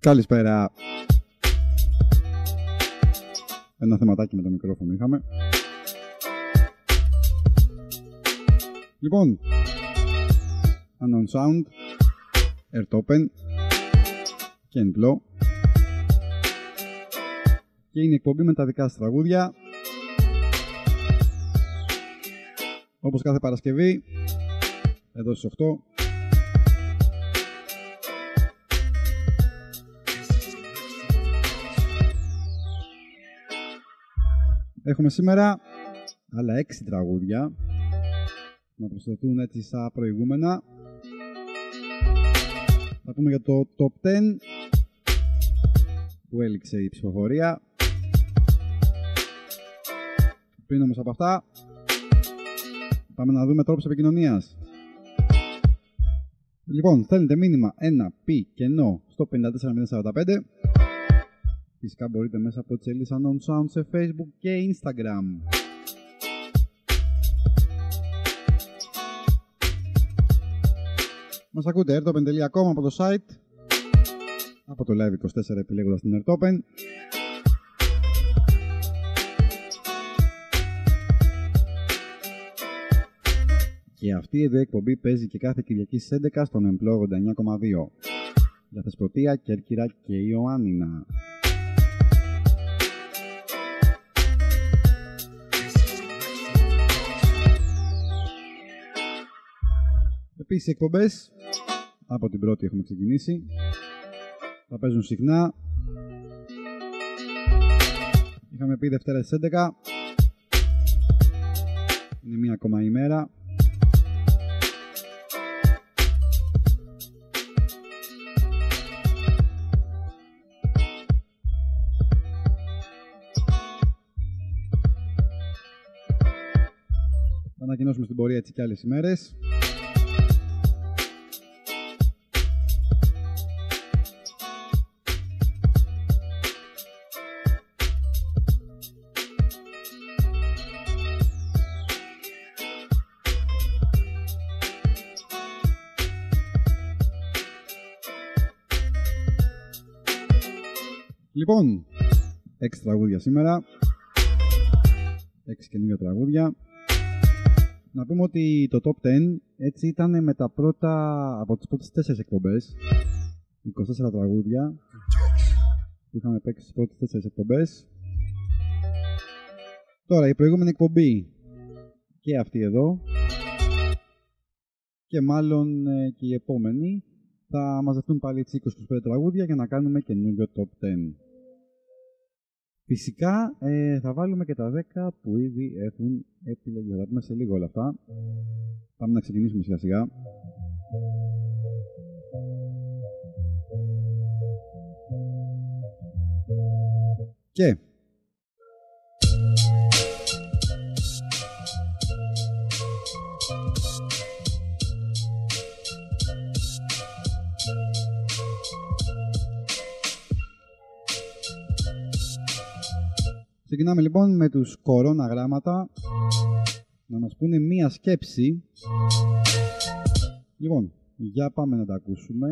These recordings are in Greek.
Καλησπέρα. Ένα θεματάκι με το μικρόφωνο είχαμε. Λοιπόν, Unknown Sound, Airtopen και Enplo. Και είναι η εκπομπή με τα δικά σας τραγούδια. Όπως κάθε Παρασκευή, εδώ στις 8. Έχουμε σήμερα άλλα 6 τραγούδια να προσθεθούν έτσι στα προηγούμενα. Θα πούμε για το Top 10 που έληξε η ψηφοφορία. Πριν όμως από αυτά, πάμε να δούμε τρόπους επικοινωνίας. Λοιπόν, στέλνετε μήνυμα 1 πι κενό στο 54045. Φυσικά μπορείτε μέσα από τις σελίδες Unknown Sound σε Facebook και Instagram. Μας ακούτε airtopen.com από το site, από το Live24 επιλέγοντας την Airtopen. Και αυτή εδώ η εκπομπή παίζει και κάθε Κυριακή στις 11 στον Enplo 89,2 για Θεσπρωτεία, Κέρκυρα και Ιωάννινα. Επίσης οι εκπομπές, από την πρώτη έχουμε ξεκινήσει, θα παίζουν συχνά. Είχαμε πει Δευτέρα στις 11, είναι μία ακόμα ημέρα. Θα ανακοινώσουμε στην πορεία έτσι και άλλες ημέρες. Λοιπόν, 6 τραγούδια σήμερα, 6 καινούργια τραγούδια. Να πούμε ότι το Top 10 έτσι ήταν με τα πρώτα, από τις πρώτες 4 εκπομπές, 24 τραγούδια που είχαμε παίξει στις πρώτες 4 εκπομπές. Τώρα η προηγούμενη εκπομπή και αυτή εδώ και μάλλον και η επόμενη θα μαζευτούν πάλι έτσι 25 τραγούδια για να κάνουμε καινούργιο Top 10. Φυσικά θα βάλουμε και τα 10 που ήδη έχουν επιλεγεί. Θα πούμε σε λίγο όλα αυτά. Πάμε να ξεκινήσουμε σιγά σιγά. Και ξεκινάμε λοιπόν με τους κορώνα γράμματα να μας πούνε μία σκέψη. Λοιπόν, για πάμε να τα ακούσουμε.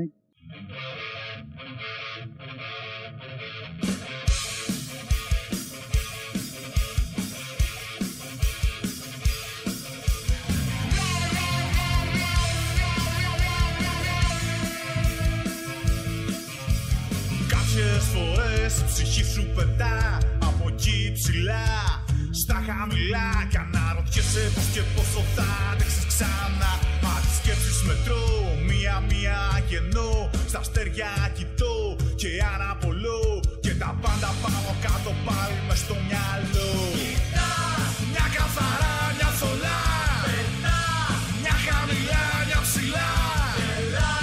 Κάποιες φορές η ψυχή σου πετά από εκεί ψηλά στα χαμηλά κι αναρωτιέσαι πως και πόσο θα αντέξεις ξανά. Μα τις σκέψεις μετρώ μία-μία γεννώ, στα αστέρια κοιτώ και αναπολώ και τα πάντα πάνω κάτω πάλι μες στο μυαλό. Κοιτά, μια καθαρά, μια θολά, πετά, μια χαμηλά, μια ψηλά, ελά,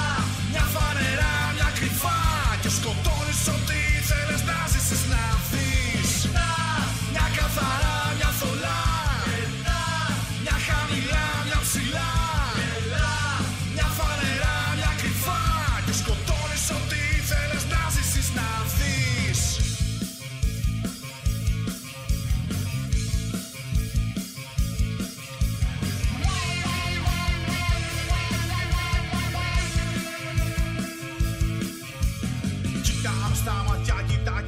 μια φανερά, μια κρυφά και σκοτώνεις ό,τι θέλεις να ζήσεις να δεις. Μια καθαρά, μια θολά, μια χαμηλά, μια ψηλά, μια φανερά, μια κρυφά και σκοτώνεις ό,τι θέλεις να ζήσεις να δεις. στα ματιά,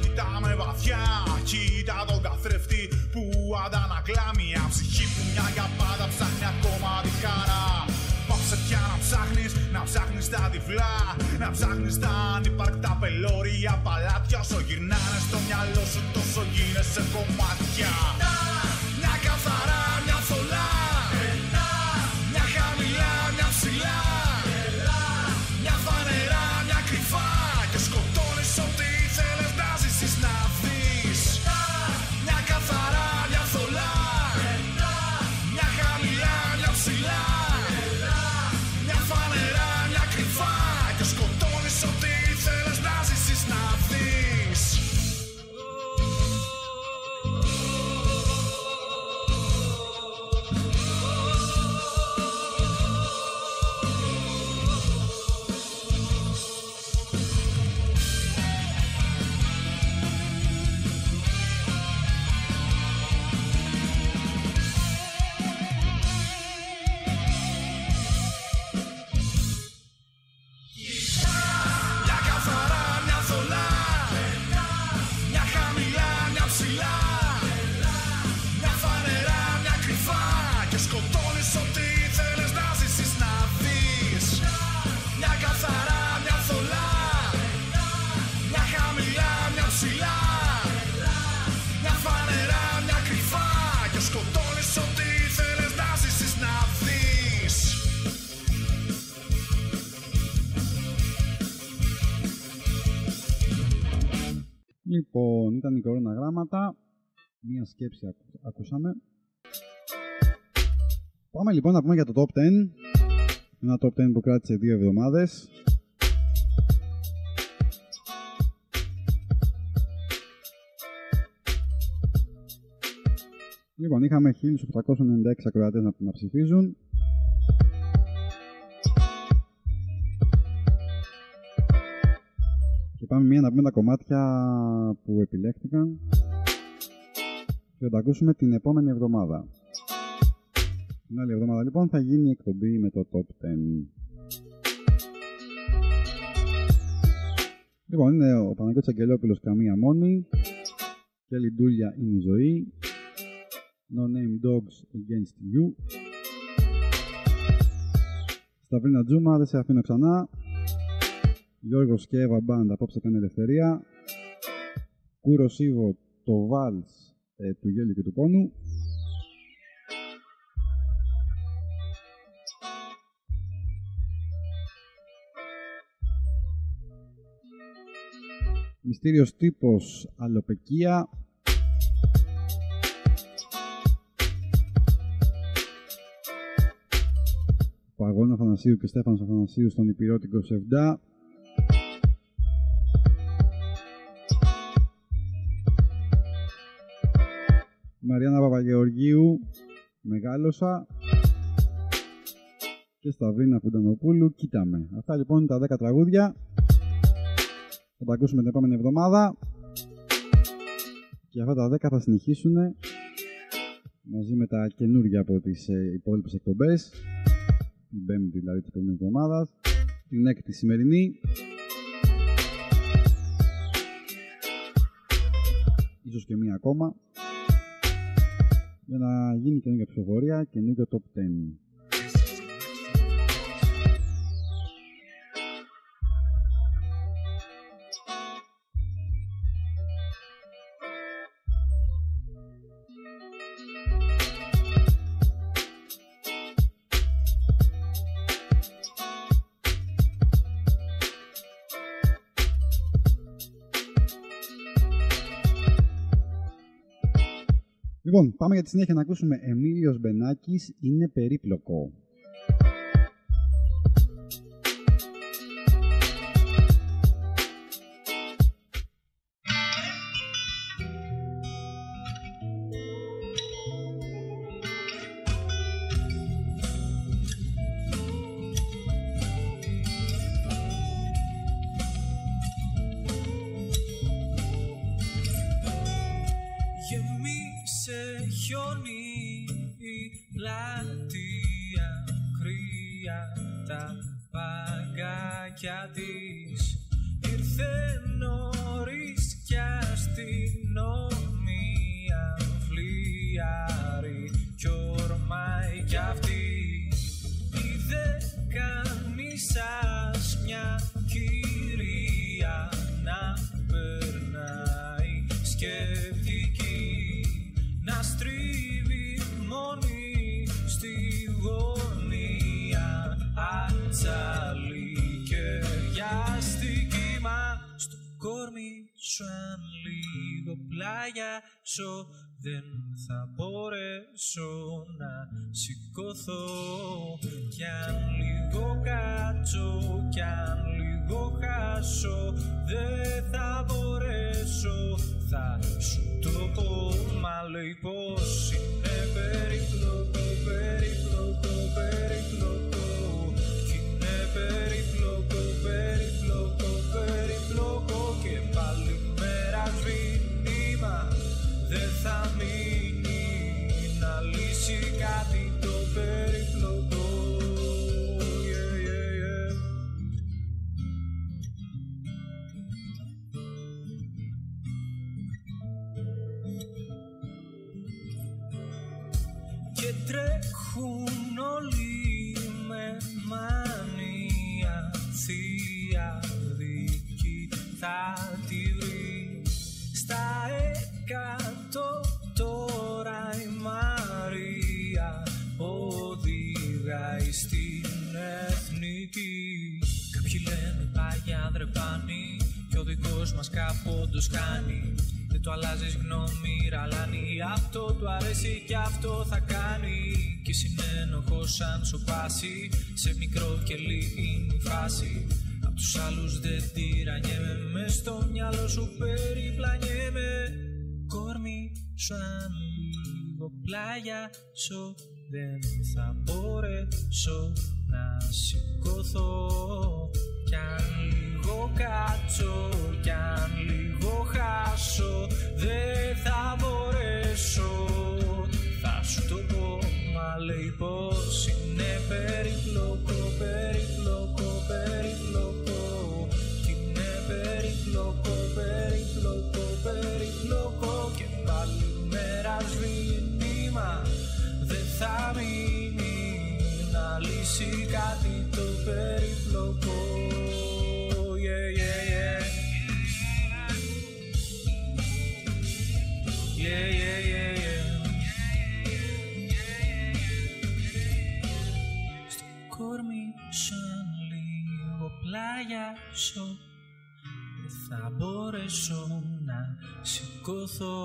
κοιτά με βαθιά. Κοίτα τον καθρέφτη που αντανακλά μια ψυχή που μια για πάντα ψάχνει ακόμα τη χαρά. Πάψε πια να ψάχνεις τα τυφλά, να ψάχνεις τα ανυπαρκτά πελώρια παλάτια. Όσο γυρνάνε στο μυαλό σου τόσο γίνεσαι κομμάτια. Μια καθαρά, μια θολά, μια χαμηλά, μια ψηλά, μια φανερά, μια κρυφά. Και σκοτώνεις ό,τι ήθελες να ζήσεις να δεις. Μια καθαρά, μια θολά, μια χαμηλά, μια ψηλά, μια φανερά, μια κρυφά. Και σκοτώνεις ό,τι ήθελες να ζήσεις να δεις. Λοιπόν, ήταν οι κορώνα γράμματα. Μία σκέψη ακούσαμε. Πάμε λοιπόν να πούμε για το Top 10. Ένα Top 10 που κράτησε 2 εβδομάδες. Λοιπόν, είχαμε 1.896 ακροατές να ψηφίζουν. Και πάμε μία να πούμε τα κομμάτια που επιλέχθηκαν και θα τα ακούσουμε την επόμενη εβδομάδα. Την άλλη εβδομάδα λοιπόν θα γίνει η εκπομπή με το Top 10. Λοιπόν, είναι ο Παναγιώτης Αγγελόπουλος «Καμία μόνη», και Λιντούλια «Είναι η ζωή», No Name Dogs Against You, Σταυρίνα Τζούμα «Δεν σε αφήνω ξανά», Γιώργος και Εύα Μπαντ «Απόψε κάνε ελευθερία», Κούρο Σίβο «Το Βάλς του γέλιου και του πόνου», Μυστήριος τύπος «Αλλοπεκία», Παγώνα Αθανασίου και Στέφανος Αθανασίου στον Υπηρώτικο Σεβδά, Μαριάννα Παπαγεωργίου «Μεγάλωσα» και Σταυρίνα Φουντανοπούλου «Κοίταμε». Αυτά λοιπόν είναι τα 10 τραγούδια. Θα τα ακούσουμε την επόμενη εβδομάδα και αυτά τα 10 θα συνεχίσουν μαζί με τα καινούργια από τις υπόλοιπες εκπομπές, την πέμπτη δηλαδή της επόμενης εβδομάδας, την έκτη σημερινή, ίσως και μία ακόμα, για να γίνει καινούργια ψηφοφορία, καινούργιο Top 10. Λοιπόν, πάμε για τη συνέχεια να ακούσουμε Εμίλιος Μπενάκης «Είναι περίπλοκο». χιόνι η πλατεία, κρύα τα παγκάκια της. Ήρθε νωρίς κορμί σου αν λίγο πλάγιασω, δεν θα μπορέσω να σηκωθώ. Κι αν λίγο κάτσω, κι αν λίγο χάσω, δεν θα μπορέσω, θα σου το πω. Μα λέει πως είναι περίπλοκο, περίπλοκο, περίπλοκο. Κι είναι περίπλοκο, περίπλοκο, περίπλοκο. Και πάλι μέρα σβήνει, μα δεν θα μείνει να λύσει κάτι το περίπλοκο. Και τρέχουν όλοι με μανία, θεία δική θα τη βρει. Στα 100 τώρα η Μαρία οδηγάει στην εθνική. Κάποιοι λένε πάγια δρεπάνη κι ο δικός μας κάποντος κάνει. Δεν το αλλάζεις γνώμη, ραλάνει. Αυτό του αρέσει κι αυτό θα κάνει. Και συνένοχος αν σου πάσει, σε μικρό κελί είναι η φάση. Απ' τους άλλους δεν τυραννιέμαι, μες στο μυαλό σου περιπλανιέμαι. Κορμί σου αν λίγο πλάγιασω, δεν θα μπορέσω να σηκωθώ. Κι αν λίγο κάτσω, κι αν λίγο χάσω, δεν θα μπορέσω, θα σου το πω. Μα λέει πως είναι περίπλοκο, περίπλοκο, περίπλοκο. Κι είναι περίπλοκο, περίπλοκο, περίπλοκο. Και πάλι μέρα σβήνει, μα δεν θα μείνει να λύσει κάτι το περίπλοκο. Στο κορμί σου αν λίγο πλάγιασω, δεν θα μπορέσω να σηκωθώ.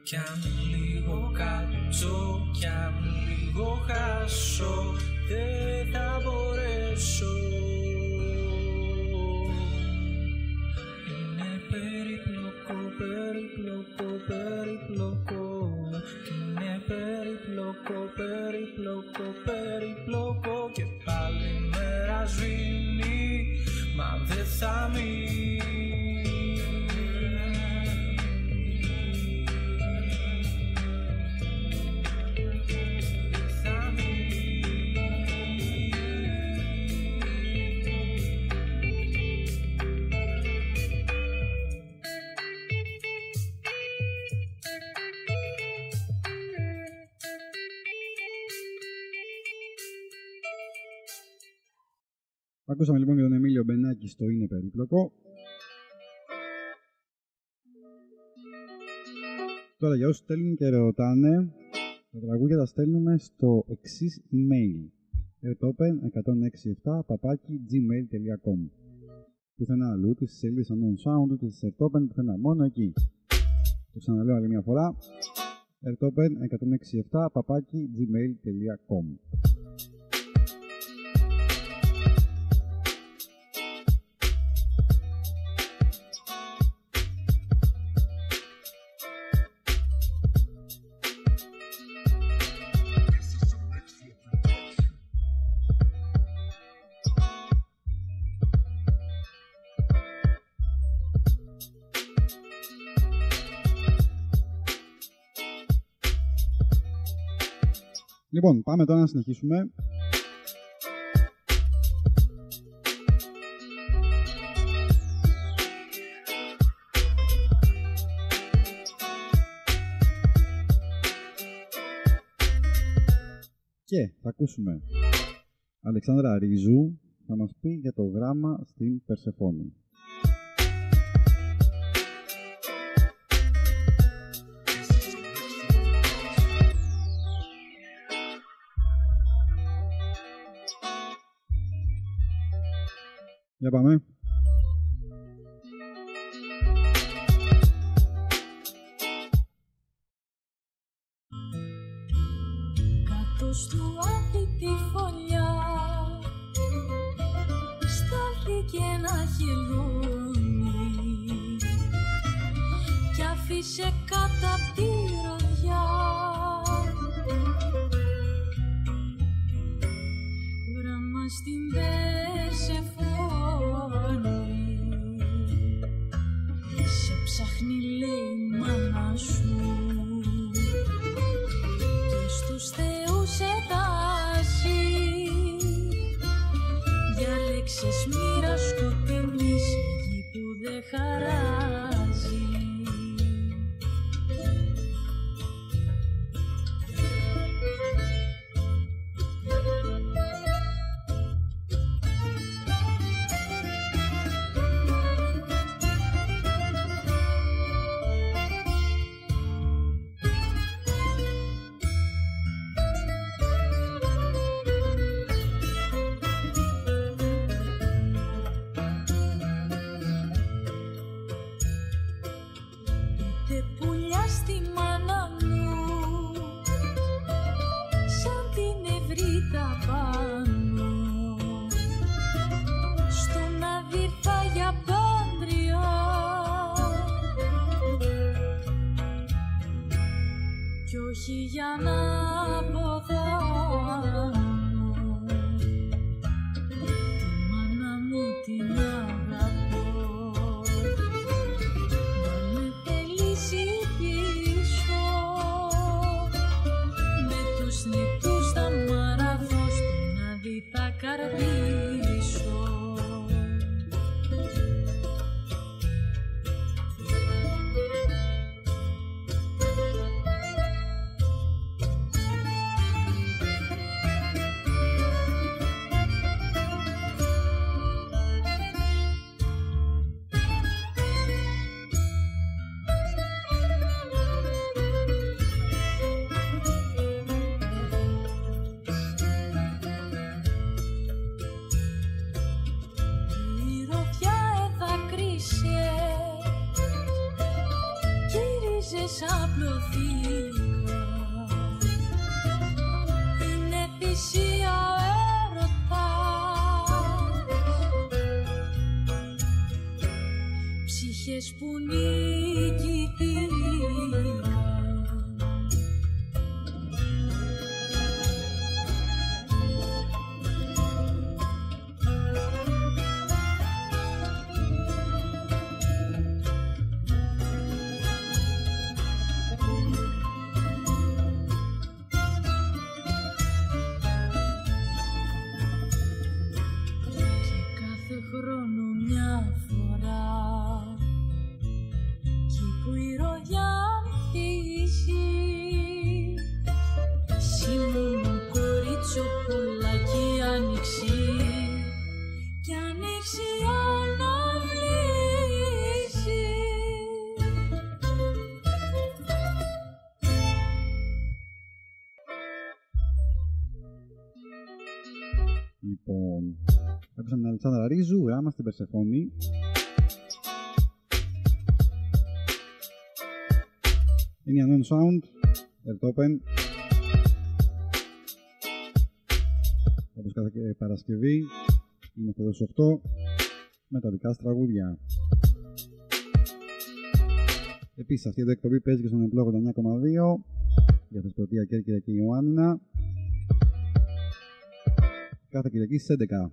Κι αν λίγο κάτσω, κι αν λίγο χάσω, δεν θα μπορέσω. Είναι περίπλοκο, περίπλοκο, περίπλοκο. Είναι περίπλοκο, περίπλοκο, περίπλοκο. Και πάλι μέρα σβήνει, μα δεν θα μείνει. Ακούσαμε λοιπόν για τον Εμίλιο Μπενάκη στο Είναι Περίπλοκο. Τώρα για όσους στέλνουν και ρωτάνε, τα τραγούδια τα στέλνουμε στο εξής email: ertopen1067@gmail.com. Πουθενά αλλού, τις σελίδες Unknown Sound, ούτε της Ertopen, πουθενά, μόνο εκεί. Το ξαναλέω άλλη μια φορά: ertopen1067@gmail.com. Λοιπόν, πάμε τώρα να συνεχίσουμε. Και θα ακούσουμε Αλεξάνδρα Ρίζου, θα μας πει για το γράμμα στην Περσεφόνη. Για πάμε. Μπρος του άδει τη φωλιά, στάθηκε ένα χελώνι κι άφησε κάτω απ' τη ροδιά γράμμα στην Περσεφόνη. Σε ψάχνει λέει η μάνα σου και στους θεούς ετάζει για λέξεις μοίρα σκοτεινής γη που δεν χαράζει. Για να αποδάνω τη μάνα μου την αγαπώ, να με θελήσει πίσω με τους νυχτούς θα μαραθώ στον άδει θα καρδίσω. Απλωθήκα, είναι θυσία έρωτας, ψυχές που νικηθήκαν. Λοιπόν, άκουσα την Αλεξάνδρα Ρίζου, γράμμα στην Περσεφόνη. Είναι η Unknown Sound, Ertopen. Όπως κάθε Παρασκευή, είμαι εδώ στις 8, με τα δικά σας τραγούδια. Επίσης, αυτή η εκπομπή παίζει και στον Εμπλό 89,2 για Θεσπρωτεία, Κέρκυρα και Ιωάννινα. Κάθε Κυριακή στις 11.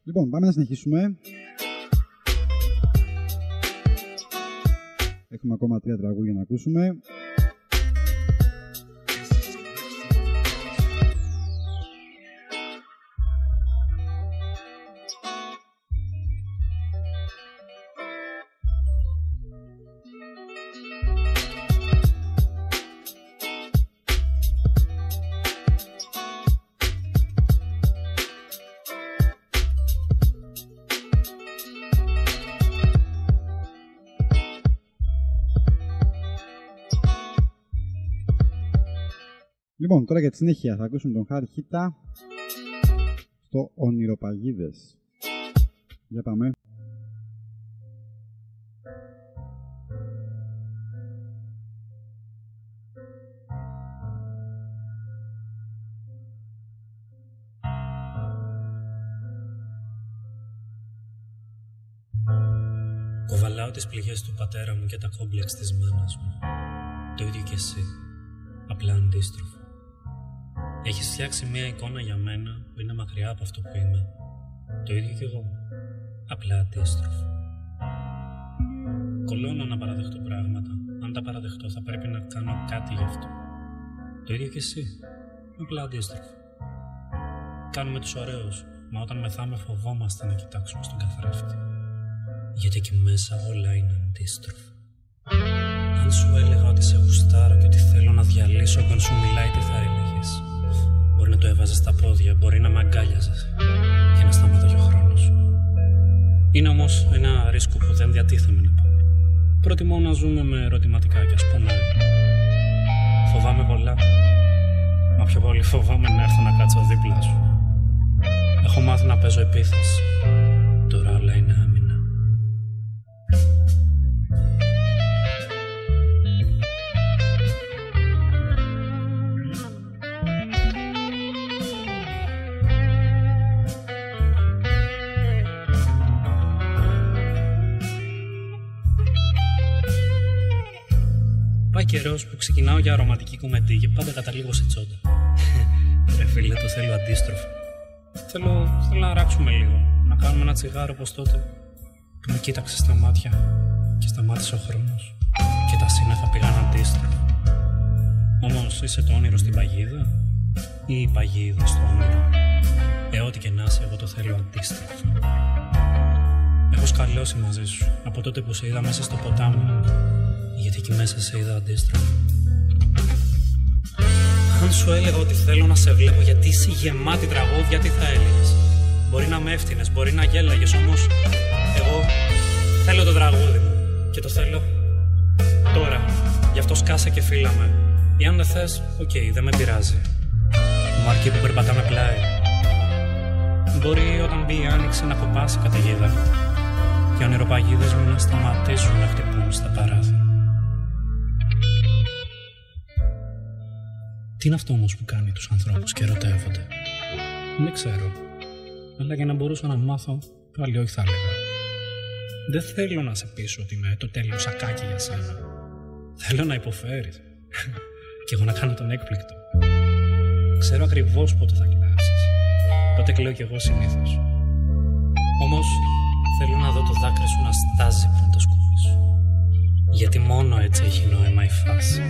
Λοιπόν, πάμε να συνεχίσουμε. Έχουμε ακόμα 3 τραγούδια να ακούσουμε. Λοιπόν, τώρα για τη συνέχεια θα ακούσουμε τον Χάρη Χίτα στο Ονειροπαγίδες. Για πάμε. Κοβαλάω τις πληγές του πατέρα μου και τα κόμπλεξ της μάνας μου. Το ίδιο και εσύ. Απλά αντίστροφο. Έχεις φτιάξει μια εικόνα για μένα που είναι μακριά από αυτό που είμαι. Το ίδιο και εγώ. Απλά αντίστροφο. Κολώνω να παραδεχτώ πράγματα. Αν τα παραδεχτώ θα πρέπει να κάνω κάτι γι' αυτό. Το ίδιο και εσύ. Απλά αντίστροφο. Κάνουμε τους ωραίους, μα όταν μεθάμε φοβόμαστε να κοιτάξουμε στον καθρέφτη. Γιατί εκεί μέσα όλα είναι αντίστροφα. Αν σου έλεγα ότι σε γουστάρω και ότι θέλω να διαλύσω όταν σου μιλάει, τι θα έλεγες? Μπορεί να το έβαζες στα πόδια, μπορεί να με αγκάλιαζες και να σταμάταγε ο χρόνος. Είναι όμως ένα ρίσκο που δεν διατίθεμαι να πάω. Προτιμώ να ζούμε με ερωτηματικά κι ας πονάει. Φοβάμαι πολλά, μα πιο πολύ φοβάμαι να έρθω να κάτσω δίπλα σου. Έχω μάθει να παίζω επίθεση, τώρα όλα είναι άμυνα. Πάει καιρός που ξεκινάω για ρομαντική κομμεντή και πάντα καταλήγω σε τσόντα. Ρε φίλε, το θέλω αντίστροφα. Θέλω να ράξουμε λίγο, να κάνουμε ένα τσιγάρο όπως τότε που με κοίταξε στα μάτια και σταμάτησε ο χρόνος και τα σύννεφα πήγαν αντίστροφα. Όμως είσαι το όνειρο στην παγίδα ή η παγίδα στο όνειρο? Ό,τι και να είσαι, εγώ το θέλω αντίστροφα. Έχω σκαλώσει μαζί σου από τότε που σε είδα μέσα στο ποτάμι, γιατί εκεί μέσα σε είδα αντίστροφα. Αν σου έλεγα ότι θέλω να σε βλέπω γιατί είσαι γεμάτη τραγούδια, τι θα έλεγες? Μπορεί να με έφτιανες, μπορεί να γέλαγες, όμως εγώ θέλω το τραγούδι μου και το θέλω τώρα. Γι' αυτό σκάσε και φύλαμε. Ή αν δεν θες, οκ, δεν με πειράζει. Μου αρκεί που περπατάμε πλάι. Μπορεί όταν μπει η άνοιξη να κοπάσει καταιγίδα και οι ονειροπαγίδες μου να σταματήσουν να χτυπούν στα παράθυρα. Τι είναι αυτό όμως που κάνει τους ανθρώπους και ερωτεύονται? Δεν ξέρω. Αλλά για να μπορούσα να μάθω, πάλι όχι θα έλεγα. Δεν θέλω να σε πείσω ότι είμαι το τέλειο σακάκι για σένα. Θέλω να υποφέρεις και εγώ να κάνω τον έκπληκτο. Ξέρω ακριβώς πότε θα κλάσεις. Τότε κλαίω κι εγώ συνήθως. Όμως θέλω να δω το δάκρυ σου να στάζει πριν το σκούφι σου. Γιατί μόνο έτσι έχει νόημα η φάση.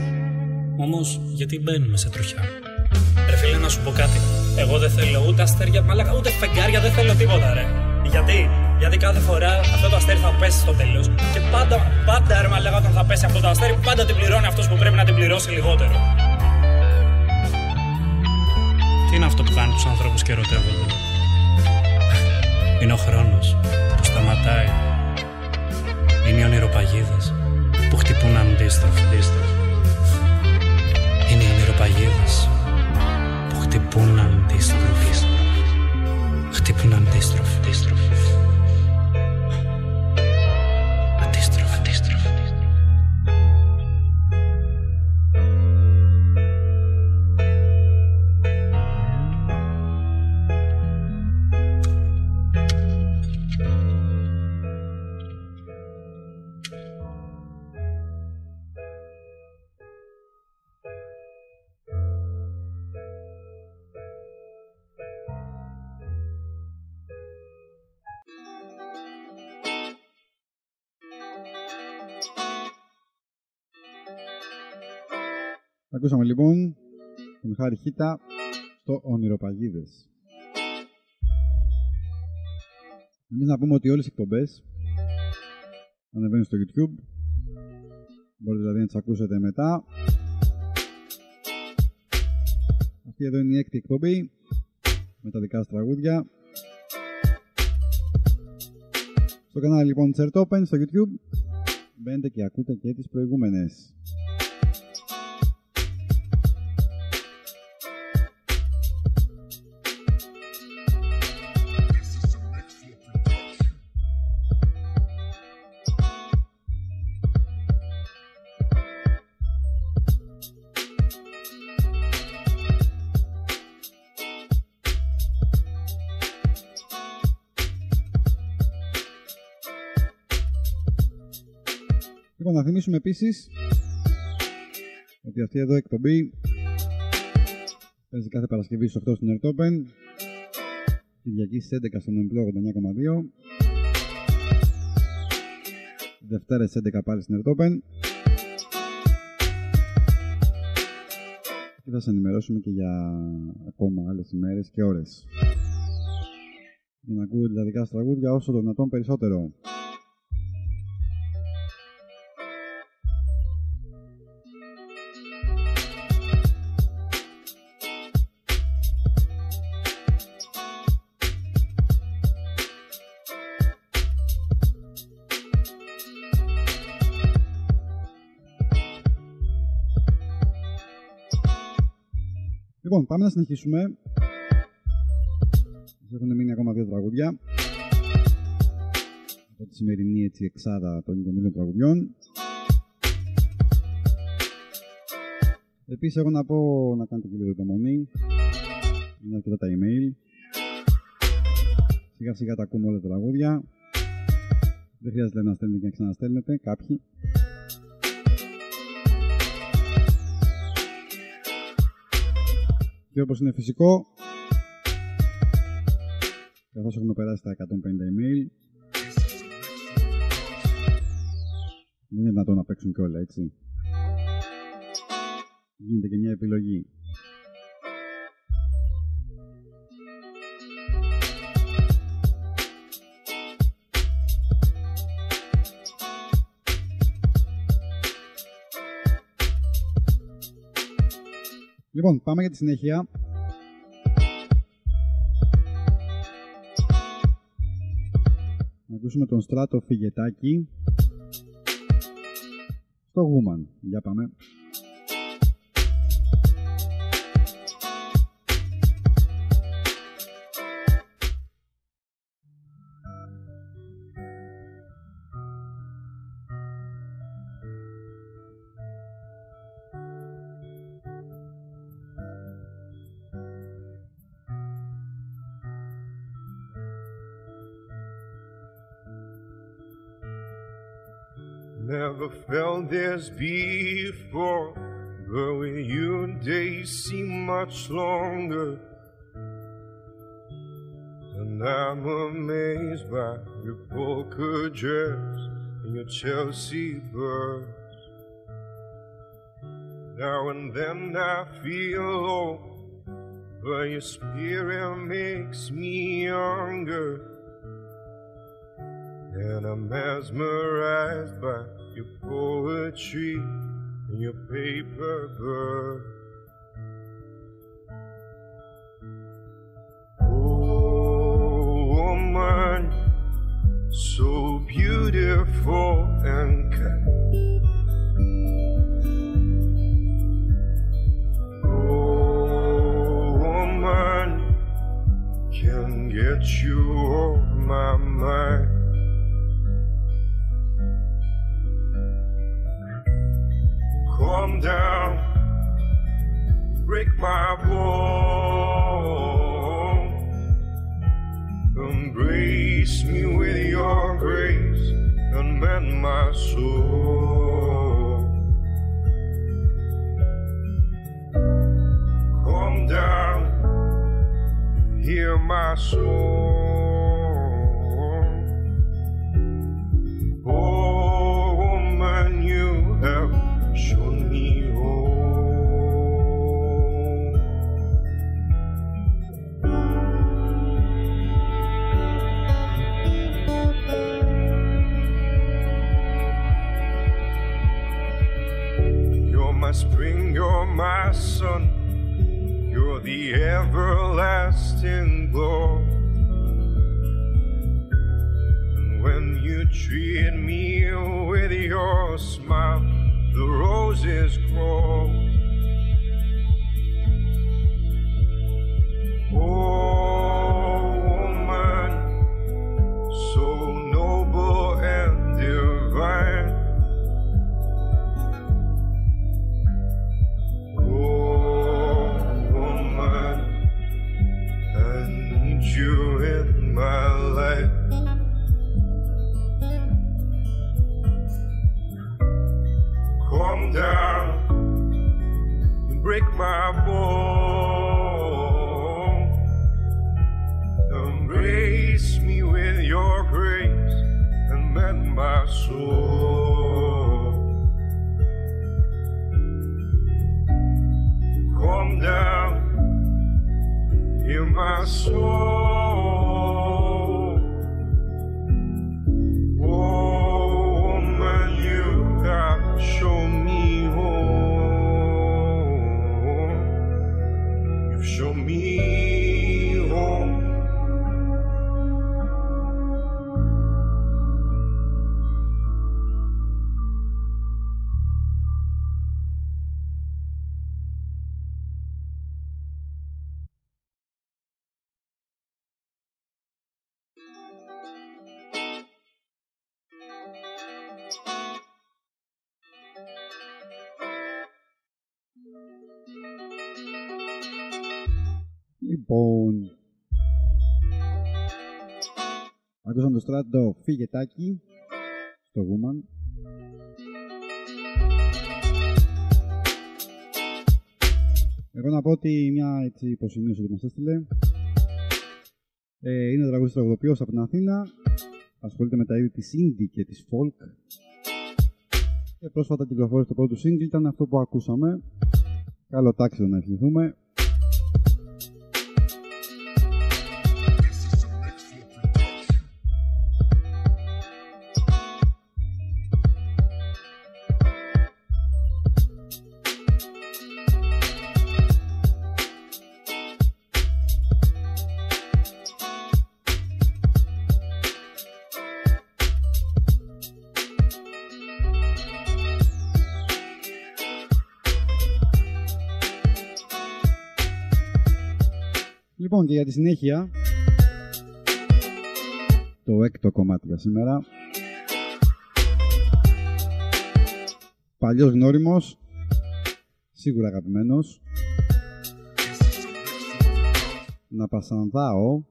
Όμως γιατί μπαίνουμε σε τροχιά? Ρε φίλε, να σου πω κάτι. Εγώ δεν θέλω ούτε αστέρια, μαλάκα, ούτε φεγγάρια, δεν θέλω τίποτα, ρε. Γιατί κάθε φορά αυτό το αστέρι θα πέσει στο τέλος. Και πάντα ρε μαλάκα, όταν θα πέσει αυτό το αστέρι, πάντα την πληρώνει αυτός που πρέπει να την πληρώσει λιγότερο. Τι είναι αυτό που κάνει τους ανθρώπους και ερωτεύονται? Είναι ο χρόνος που σταματάει. Είναι οι ονειροπαγίδες που χτυπούν αντίστροφα. Είναι οι ονειροπαγίδες που χτυπούν αντίστροφα. Χτυπούν αντίστροφα. Ακούσαμε λοιπόν τον Χάρη Χίτα στο Ονειροπαγίδες. Εμείς να πούμε ότι όλες οι εκπομπές ανεβαίνουν στο YouTube. Μπορείτε δηλαδή να τις ακούσετε μετά. Αυτή εδώ είναι η 6η εκπομπή με τα δικά σας τραγούδια. Στο κανάλι λοιπόν της Art Open στο YouTube μπαίνετε και ακούτε και τις προηγούμενες. Λοιπόν, να θυμίσουμε επίσης ότι αυτή εδώ η εκπομπή παίζει κάθε Παρασκευή στις 8 στην Earth Open, Κυριακή στις 11 στον Εμπλό 89,2, Δευτέρες στις 11 πάλι στην Earth Open. Και θα σας ενημερώσουμε και για ακόμα άλλες ημέρες και ώρες. Για να ακούτε τα δικά σας τραγούδια όσο το δυνατόν περισσότερο. Λοιπόν, πάμε να συνεχίσουμε. Μας έχουν μείνει ακόμα 2 τραγούδια από τη σημερινή έτσι εξάδα των καινούριων τραγουδιών. Επίσης έχω να πω να κάνετε και λίγο υπομονή. Είναι αρκετά τα email. Σιγά σιγά τα ακούμε όλα τα τραγούδια. Δεν χρειάζεται να στέλνετε και να ξαναστέλνετε κάποιοι. Και όπως είναι φυσικό, καθώς έχουμε περάσει τα 150 email, δεν είναι δυνατόν να παίξουν και όλα, έτσι. Γίνεται και μια επιλογή. Λοιπόν, πάμε για τη συνέχεια. Να ακούσουμε τον Στράτο Φιγετάκη στο Woman. Για πάμε. Never felt this before, but with you days seem much longer. And I'm amazed by your polka dress and your Chelsea birds. Now and then I feel old, but your spirit makes me younger. And I'm mesmerized by your poetry and your paper bird. Oh, woman, so beautiful and kind. Oh, woman, can get you off my mind. Calm down, break my bone, embrace me with your grace and mend my soul. Calm down, hear my song. Oh, woman, you have show me home. You're my spring, you're my sun, you're the everlasting glow. And when you treat me with your smile, the roses grow. Oh, woman, so noble and divine. Oh, woman, I need you in my life. my soul. Oh, woman, you got to show me home. You show me home. Λοιπόν, ακούσαμε το Στράτο Φιγετάκι στο Woman. Εγώ να πω ότι μια έτσι υποσημείωση που μας έστειλε. Είναι τραγουδιστής τραγουδοποιός από την Αθήνα. Ασχολείται με τα είδη της indie και της folk. Και πρόσφατα κυκλοφόρησε το πρώτο single, ήταν αυτό που ακούσαμε. Καλό τάξιο να ευχηθούμε. Λοιπόν, και για τη συνέχεια, το έκτο κομμάτι για σήμερα. Παλιός γνώριμος, σίγουρα αγαπημένος. Να πασανδάω.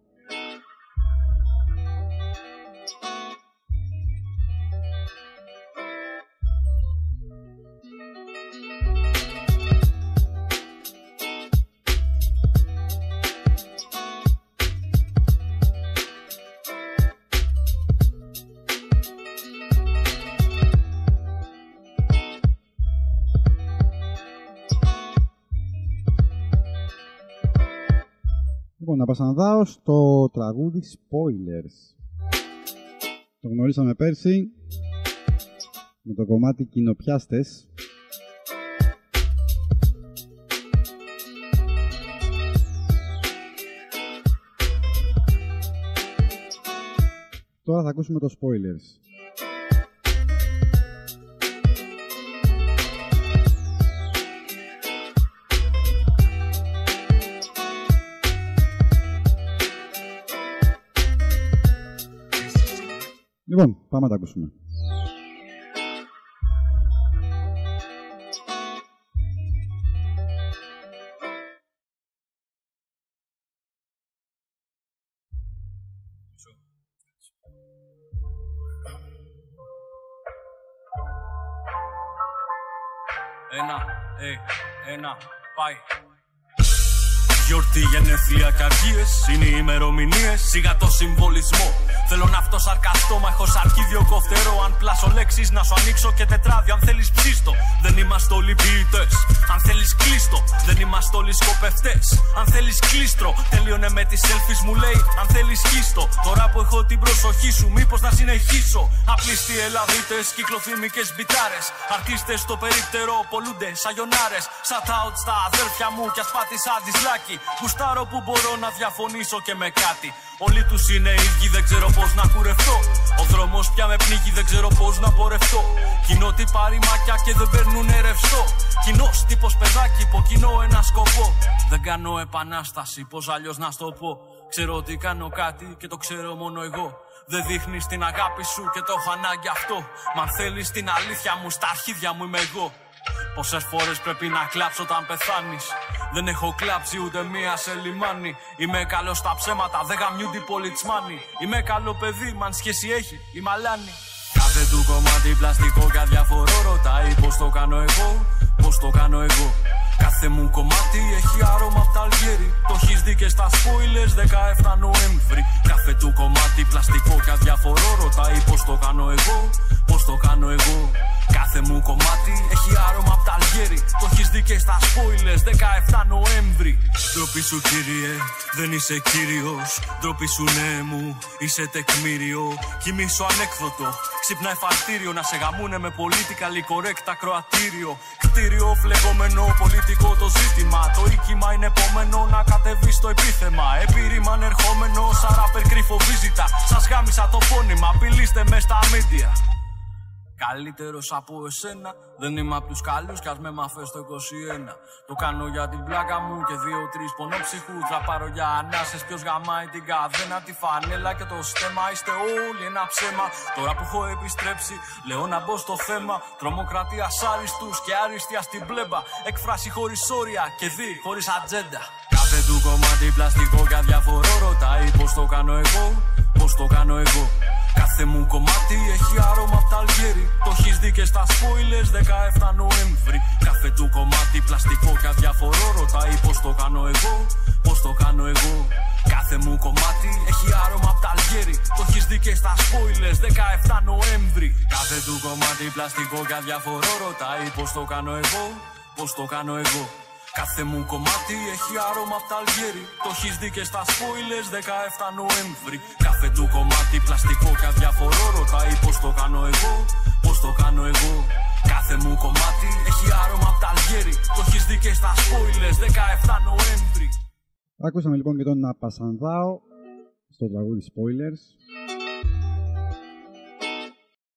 Λοιπόν, να πασανδάω στο τραγούδι Spoilers. Το γνωρίσαμε πέρσι με το κομμάτι Κοινοπιάστες. Τώρα θα ακούσουμε το Spoilers. Λοιπόν, πάμε να τα ακούσουμε. Ένα, πάει. Γιορτή, γενέθλια και αργίες είναι οι ημερομηνίες. Σιγά το συμβολισμό. Θέλω να αυτοσαρκαστώ, μα έχω σαρκίδιο κοφτερό. Αν πλάσω λέξεις να σου ανοίξω και τετράδιο. Αν θέλεις ψήστο, δεν είμαστε όλοι ποιητές. Αν θέλεις κλείστο, δεν είμαστε όλοι σκοπευτές. Αν θέλεις κλείστρο, τελείωνε με τις selfies μου λέει. Αν θέλεις χίστο, τώρα που έχω την προσοχή σου, μήπως να συνεχίσω. Απλήστοι Ελλαδίτες, κυκλοθυμικές μπιτάρες. Αρτίστες στο περίπτερο, πολλούνται σαγιονάρες. Shout out στα αδέρφια μου κι ας πάτησα dislike. Γουστάρω που μπορώ να διαφωνήσω και με κάτι. Όλοι τους είναι ίδιοι, δεν ξέρω πώς να κουρευτώ. Ο δρόμος πια με πνίγει, δεν ξέρω πώς να πορευτώ. Κοινό τύπα ρημάκια και δεν παίρνουνε ρευστό. Κοινός τύπος παιδάκι, υποκοινώ ένα σκοπό. Δεν κάνω επανάσταση, πώς αλλιώς να στο πω. Ξέρω ότι κάνω κάτι και το ξέρω μόνο εγώ. Δεν δείχνεις την αγάπη σου και το έχω ανάγκη αυτό. Μα αν θέλεις την αλήθεια μου, στα αρχίδια μου είμαι εγώ. Πόσες φορές πρέπει να κλάψω όταν πεθάνεις. Δεν έχω κλάψει ούτε μία σε λιμάνι. Είμαι καλός στα ψέματα, δεν γαμιούνται οι πολιτσμάνοι. Είμαι καλό παιδί, μαν σχέση έχει η μαλάνη. Κάθε του κομμάτι πλαστικό και αδιαφορό ρωτάει πώς το κάνω εγώ, πώς το κάνω εγώ. Κάθε μου κομμάτι έχει άρωμα απ' τα Αλγέρι. Το έχεις δει και στα spoilers 17 Νοέμβρη. Κάθε του κομμάτι πλαστικό και αδιαφορό ρωτάει πώς το κάνω εγώ, πώς το κάνω εγώ. Κάθε Κάθε μου κομμάτι έχει άρωμα απ' τα Αλγέρι. Το έχεις δει και στα spoilers 17 Νοέμβρη. Ντροπή σου κύριε, δεν είσαι κύριος. Ντροπή σου ναι μου, είσαι τεκμήριο. Κοιμήσου ανέκδοτο, ξύπνα εφαλτήριο. Να σε γαμούνε με πολιτικά correct ακροατήριο. Κτίριο φλεγόμενο, πολιτικό το ζήτημα. Το οίκημα είναι επόμενο να κατεβεί στο επίθεμα. Επίρρημα ανερχόμενο, σαν ράπερ κρύφο βίζιτα. Σας γάμισα το φώνημα, απειλήστε με στα μίντια. Καλύτερος από εσένα, δεν είμαι απ' τους καλούς κι ας με μαφές το 21. Το κάνω για την πλάκα μου και 2-3 πονόψυχους. Θα πάρω για ανάσες ποιος γαμάει την καδένα, τη φανέλα και το στέμα. Είστε όλοι ένα ψέμα. Τώρα που έχω επιστρέψει, λέω να μπω στο θέμα. Τρομοκρατίας άριστους και άριστια στην πλέμπα. Έκφραση χωρίς όρια και δι χωρίς ατζέντα. Κάθε του κομμάτι πλαστικό και αδιαφορό ρωτάει πως το κάνω εγώ, πως το κάνω εγώ. Κάθε μου κομμάτι έχει άρωμα απ' τα Αλγέρι. Το έχεις δει και στα spoilers 17 Νοέμβρη. Κάθε του κομμάτι πλαστικό και αδιαφορό ρωτάει πως το κάνω εγώ, πως το κάνω εγώ. Κάθε μου κομμάτι έχει άρωμα απ' τα Αλγέρι. Το έχεις δει και στα spoilers 17 Νοέμβρη. Κάθε του κομμάτι πλαστικό και αδιαφορό ρωτάει πως το κάνω εγώ, πως το κάνω εγώ. Κάθε μου κομμάτι έχει άρωμα απ' τα Αλγέρι. Το έχεις δει και στα spoilers 17 Νοέμβρη. Κάθε του κομμάτι πλαστικό και αδιαφορό ρωτάει πως το κάνω εγώ, πως το κάνω εγώ. Κάθε μου κομμάτι έχει άρωμα απ' τα Αλγέρι. Το έχεις δει και στα spoilers 17 Νοέμβρη. Ακούσαμε λοιπόν και τον Απασανδάο στο τραγούδι Spoilers.